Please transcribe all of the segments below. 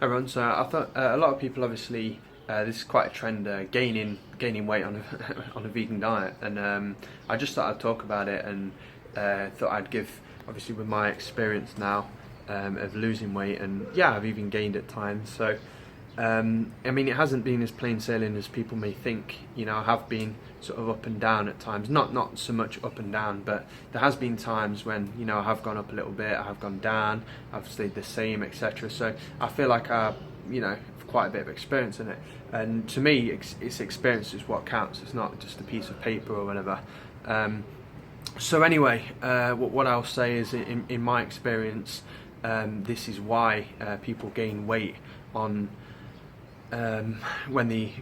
Everyone, so I thought a lot of people obviously this is quite a trend, gaining weight on a on a vegan diet, and I just thought I'd talk about it, and thought I'd give, obviously with my experience now of losing weight, and yeah, I've even gained at times. So I mean, it hasn't been as plain sailing as people may think. You know, I have been sort of up and down at times. Not so much up and down, but there has been times when, you know, I have gone up a little bit, I have gone down, I've stayed the same, etc. So I feel like I, you know, have quite a bit of experience in it. And to me, it's experience is what counts. It's not just a piece of paper or whatever. So anyway, what I'll say is, in my experience, this is why people gain weight on when they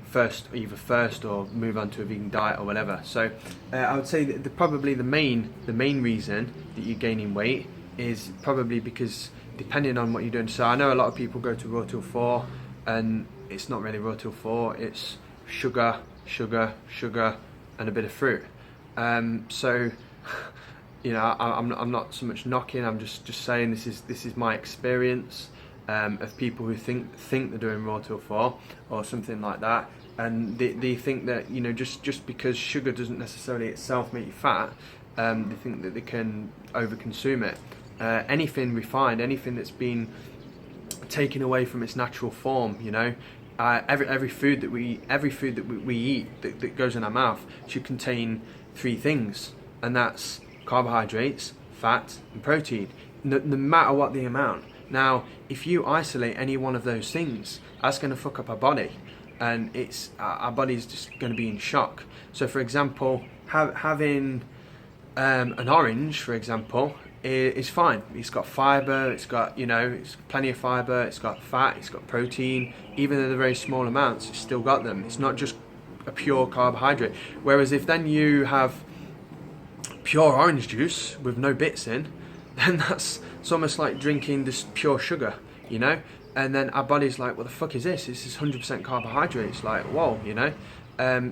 either first or move on to a vegan diet or whatever. So I would say that probably the main reason that you're gaining weight is probably because, depending on what you're doing. So I know a lot of people go to Raw Till 4, and it's not really Raw Till 4, it's sugar, and a bit of fruit. So you know, I'm not so much knocking. I'm just saying this is my experience of people who think they're doing Raw Till 4 or something like that, and they think that, you know, just because sugar doesn't necessarily itself make you fat, they think that they can overconsume it. Anything refined, anything that's been taken away from its natural form, you know, every food that we eat that goes in our mouth should contain three things, and that's carbohydrates, fat, and protein, no matter what the amount. Now, if you isolate any one of those things, that's going to fuck up our body, and our body's just going to be in shock. So, for example, having an orange, for example, is fine. It's got fibre, it's got, you know, it's plenty of fibre, it's got fat, it's got protein. Even though they're very small amounts, it's still got them. It's not just a pure carbohydrate. Whereas if then you have pure orange juice with no bits in, then it's almost like drinking this pure sugar, you know. And then our body's like, what the fuck is this? This is 100% carbohydrates. Like, whoa, you know.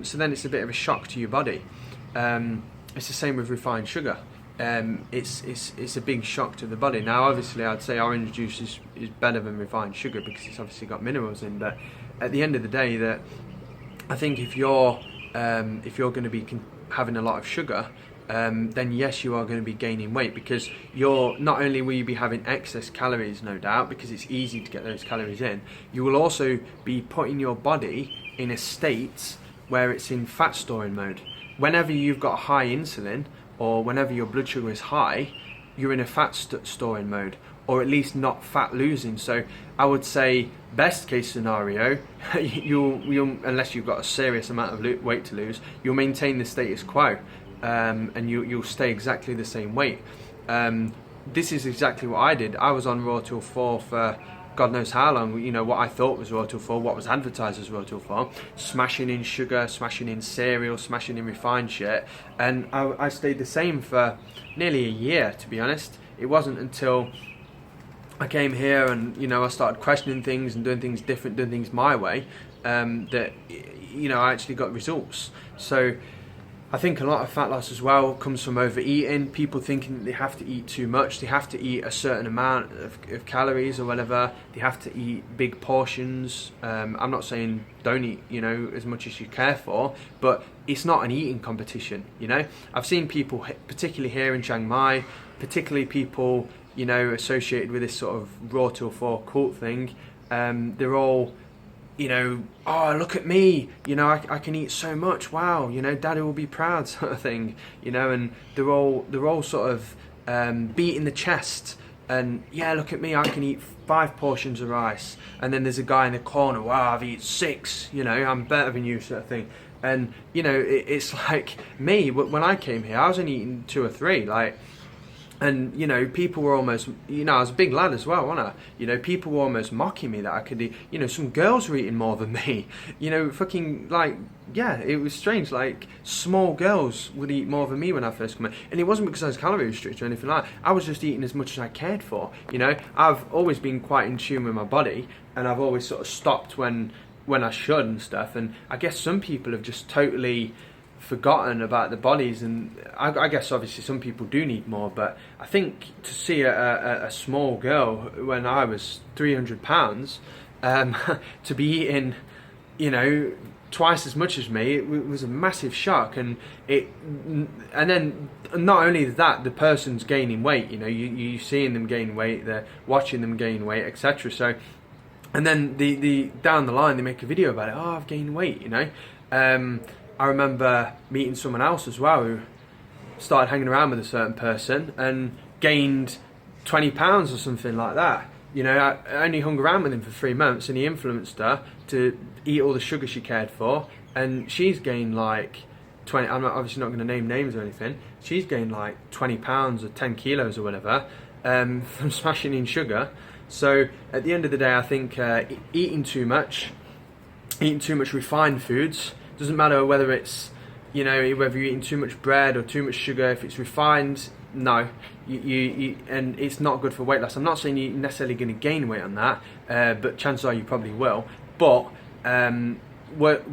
So then it's a bit of a shock to your body. It's the same with refined sugar. It's a big shock to the body. Now, obviously, I'd say orange juice is better than refined sugar because it's obviously got minerals in. But at the end of the day, that I think if you're going to be having a lot of sugar, then yes, you are going to be gaining weight, because not only will you be having excess calories, no doubt, because it's easy to get those calories in, you will also be putting your body in a state where it's in fat storing mode. Whenever you've got high insulin, or whenever your blood sugar is high, you're in a fat storing mode, or at least not fat losing. So I would say, best case scenario, you'll unless you've got a serious amount of weight to lose, you'll maintain the status quo. And you'll stay exactly the same weight. This is exactly what I did. I was on Raw Till 4 for God knows how long. You know, what I thought was Raw Till 4, what was advertised as Raw Till 4, smashing in sugar, smashing in cereal, smashing in refined shit, and I stayed the same for nearly a year, to be honest. It wasn't until I came here and, you know, I started questioning things and doing things different, doing things my way, that, you know, I actually got results. So I think a lot of fat loss as well comes from overeating. People thinking that they have to eat too much, they have to eat a certain amount of calories or whatever, they have to eat big portions. I'm not saying don't eat, you know, as much as you care for, but it's not an eating competition, you know. I've seen people, particularly here in Chiang Mai, particularly people, you know, associated with this sort of Raw Till 4 cult thing, they're all, you know, oh, look at me, you know, I can eat so much, wow, you know, daddy will be proud, sort of thing, you know. And they're all sort of beating the chest, and yeah, look at me, I can eat 5 portions of rice. And then there's a guy in the corner, wow, I've eaten 6, you know, I'm better than you, sort of thing. And, you know, it's like me, when I came here, I was only eating 2 or 3, like. And, you know, people were almost, you know, I was a big lad as well, wasn't I? You know, people were almost mocking me that I could eat, you know, some girls were eating more than me. You know, fucking, like, yeah, it was strange. Like, small girls would eat more than me when I first came in. And it wasn't because I was calorie restricted or anything like that. I was just eating as much as I cared for, you know. I've always been quite in tune with my body, and I've always sort of stopped when I should and stuff. And I guess some people have just totally forgotten about the bodies, and I guess obviously some people do need more, but I think to see a small girl when I was 300 pounds, to be eating, you know, twice as much as me, it was a massive shock. And then not only that, the person's gaining weight, you know, you seeing them gain weight, they're watching them gain weight, etc. So, and then the down the line they make a video about it. Oh, I've gained weight, you know. I remember meeting someone else as well who started hanging around with a certain person and gained 20 pounds or something like that. You know, I only hung around with him for 3 months, and he influenced her to eat all the sugar she cared for, and she's gained like 20, I'm obviously not going to name names or anything, she's gained like 20 pounds or 10 kilos or whatever, from smashing in sugar. So at the end of the day, I think eating too much refined foods, doesn't matter whether it's, you know, whether you're eating too much bread or too much sugar, if it's refined, no, and it's not good for weight loss. I'm not saying you're necessarily going to gain weight on that, but chances are you probably will. But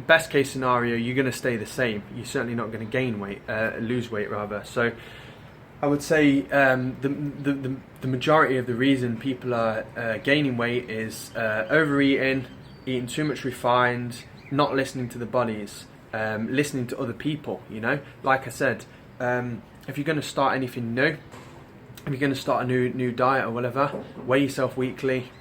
best case scenario, you're going to stay the same. You're certainly not going to gain weight, lose weight rather. So I would say the majority of the reason people are gaining weight is overeating, eating too much refined, not listening to the bodies, listening to other people. You know, like I said, if you're going to start anything new, if you're going to start a new diet or whatever, weigh yourself weekly.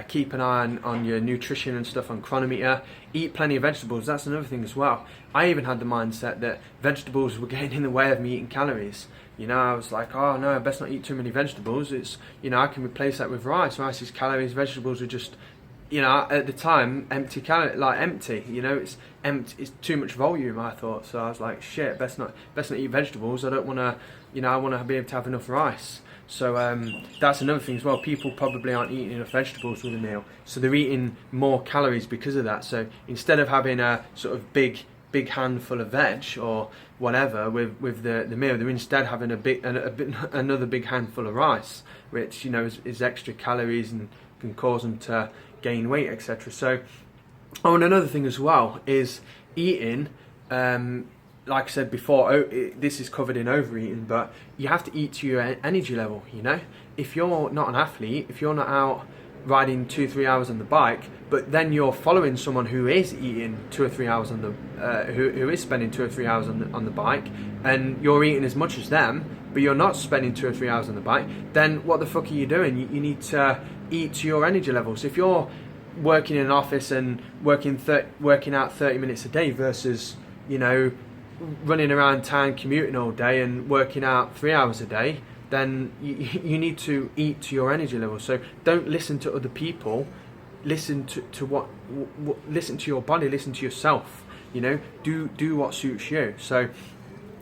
Keep an eye on your nutrition and stuff on Chronometer. Eat plenty of vegetables. That's another thing as well. I even had the mindset that vegetables were getting in the way of me eating calories. You know, I was like, oh no, I best not eat too many vegetables. It's, you know, I can replace that with rice. Rice is calories. Vegetables are just, you know, at the time, empty. You know, it's empty. It's too much volume, I thought. So I was like, shit, best not eat vegetables. I don't want to, you know, I want to be able to have enough rice. So that's another thing as well. People probably aren't eating enough vegetables with a meal, so they're eating more calories because of that. So instead of having a sort of big handful of veg or whatever with the meal, they're instead having another big handful of rice, which, you know, is extra calories and can cause them to gain weight, etc. So, oh, and another thing as well is eating. Like I said before, this is covered in overeating, but you have to eat to your energy level, you know? If you're not an athlete, if you're not out riding 2-3 hours on the bike, but then you're following someone who is eating 2 or 3 hours on the, who is spending 2 or 3 hours on the bike, and you're eating as much as them, but you're not spending 2 or 3 hours on the bike, then what the fuck are you doing? You need to eat to your energy level. So if you're working in an office and working out 30 minutes a day versus, you know, running around town commuting all day and working out 3 hours a day, then you need to eat to your energy level. So don't listen to other people, listen to listen to your body, listen to yourself, you know, do what suits you. So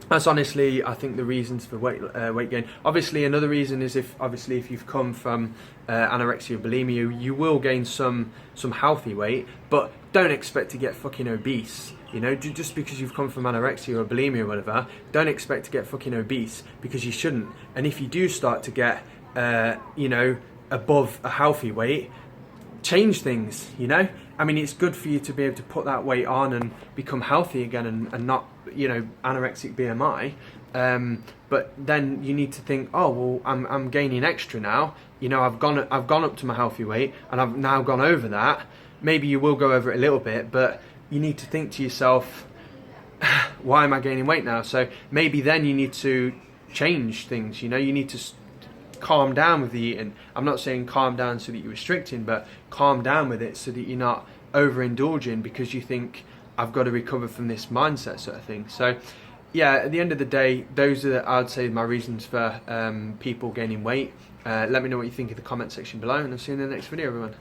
that's honestly, I think, the reasons for weight gain. Obviously, another reason is if you've come from anorexia or bulimia, you will gain some healthy weight, but don't expect to get fucking obese. You know, just because you've come from anorexia or bulimia or whatever, don't expect to get fucking obese, because you shouldn't. And if you do start to get, you know, above a healthy weight, change things, you know? I mean, it's good for you to be able to put that weight on and become healthy again and not, you know, anorexic BMI. But then you need to think, oh, well, I'm gaining extra now. You know, I've gone up to my healthy weight and I've now gone over that. Maybe you will go over it a little bit, but you need to think to yourself, why am I gaining weight now? So maybe then you need to change things, you know, you need to calm down with the eating. I'm not saying calm down so that you're restricting, but calm down with it so that you're not overindulging because you think, I've got to recover from this mindset sort of thing. So yeah, at the end of the day, those are, I'd say, my reasons for people gaining weight. Let me know what you think in the comment section below, and I'll see you in the next video, everyone.